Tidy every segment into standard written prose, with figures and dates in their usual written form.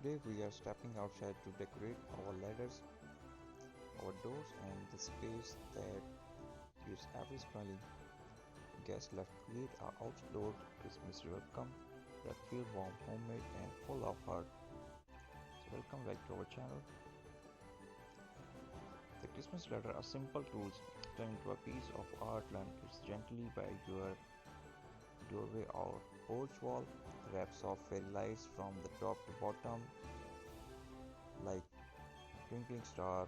Today we are stepping outside to decorate our ladders, our doors, and the space that gives every smiling guest. Let's create our outdoor Christmas welcome that feel warm, homemade, and full of heart. So welcome back to our channel. The Christmas ladder are simple tools turned into a piece of art. Learn it gently by your doorway or porch wall. Wraps of fairy lights from the top to bottom, like twinkling star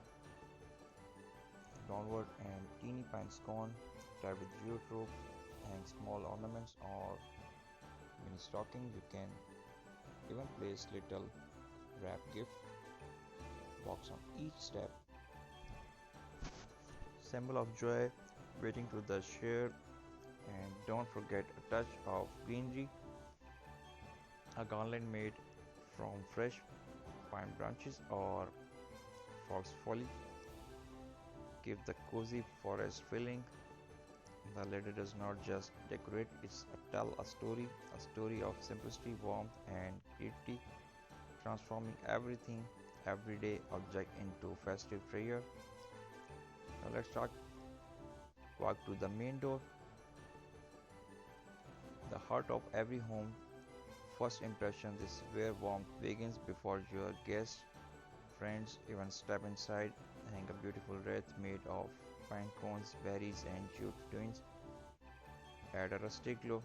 downward and teeny pine cone tied with geotrope. Hang small ornaments or mini stocking. You can even place little wrap gift box on each step. Symbol of joy waiting to the share. And don't forget a touch of greenery. A garland made from fresh pine branches or fox foliage give the cozy forest feeling. The ladder does not just decorate, it's tell a story of simplicity, warmth, and creativity, transforming everything, everyday object into festive treasure. Now let's walk to the main door, the heart of every home. First impression, this is where warmth begins before your guests, friends even step inside. Hang a beautiful wreath made of pine cones, berries, and jute twins. Add a rustic glow,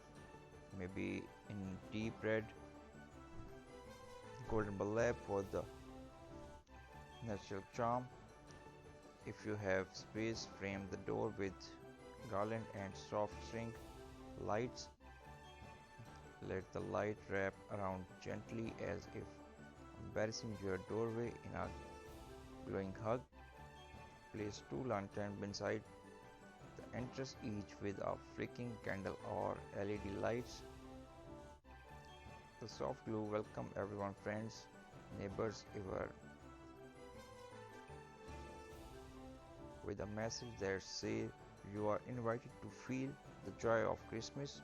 maybe in deep red, golden burlap for the natural charm. If you have space, frame the door with garland and soft string lights. Let the light wrap around gently as if embracing your doorway in a glowing hug. Place two lanterns beside the entrance, each with a flickering candle or LED lights. The soft glow welcome everyone, friends, neighbors, ever with a message that says you are invited to feel the joy of Christmas.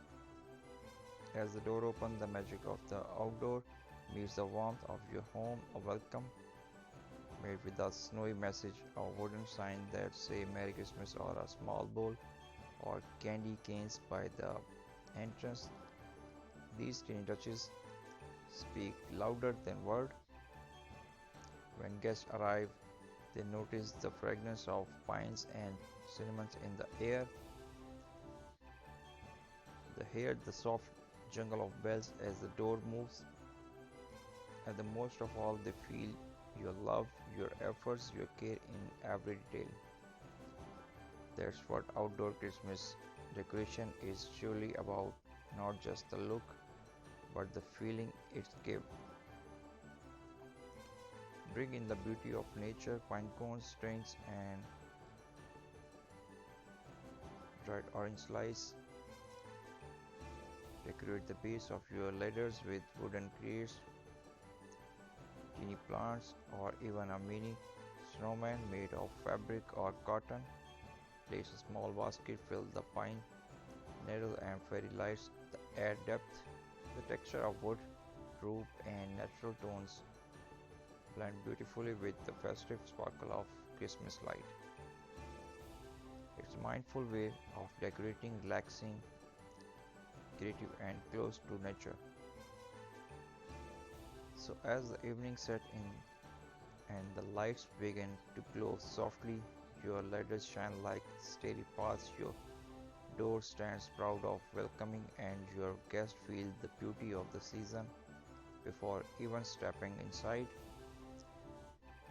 As the door opens, the magic of the outdoor meets the warmth of your home. A welcome made with a snowy message, a wooden sign that say Merry Christmas, or a small bowl or candy canes by the entrance. These tiny touches speak louder than words. When guests arrive, they notice the fragrance of pines and cinnamons in the air. They hear the soft jingle of bells as the door moves. And the most of all, they feel your love, your efforts, your care in every detail. That's what outdoor Christmas decoration is truly about, not just the look, but the feeling it gives. Bring in the beauty of nature, pine cones, strings, and dried orange slice. Decorate the base of your ladders with wooden crates, teeny plants, or even a mini snowman made of fabric or cotton. Place a small basket, fill the pine needle and fairy lights that add depth. The texture of wood, rope, and natural tones blend beautifully with the festive sparkle of Christmas light. It's a mindful way of decorating, relaxing, creative, and close to nature. So as the evening set in and the lights begin to glow softly, your ladders shine like steady paths. Your door stands proud of welcoming, and your guests feel the beauty of the season before even stepping inside.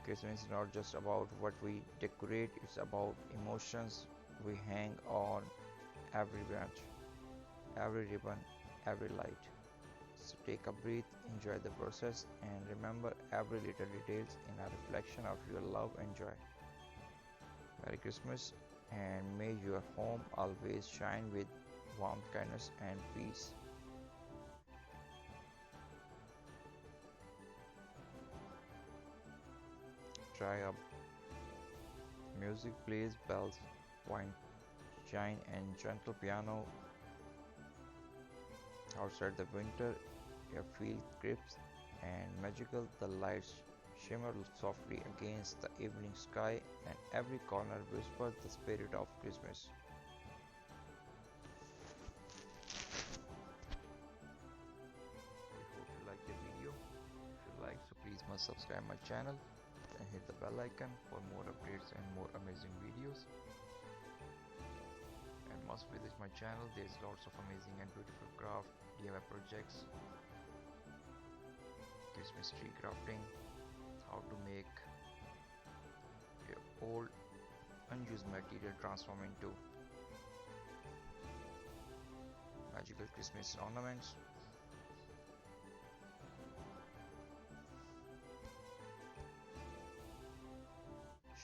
Christmas is not just about what we decorate, it's about emotions we hang on every branch, every ribbon, every light. So take a breath, enjoy the process, and remember every little details in a reflection of your love and joy. Merry Christmas, and may your home always shine with warmth, kindness, and peace. Try up music plays, bells, wine chime, and gentle piano outside. The winter air feels crisp and magical. The lights shimmer softly against the evening sky, and every corner whispers the spirit of Christmas. I hope you like the video. If you like, so please must subscribe my channel and hit the bell icon for more updates and more amazing videos. And must visit my channel. There's lots of amazing and beautiful craft DIY projects, Christmas tree crafting, how to make your old unused material transform into magical Christmas ornaments.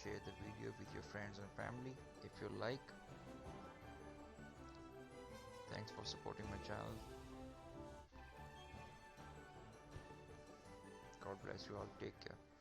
Share the video with your friends and family if you like. Thanks for supporting my channel. God bless you all. Take care.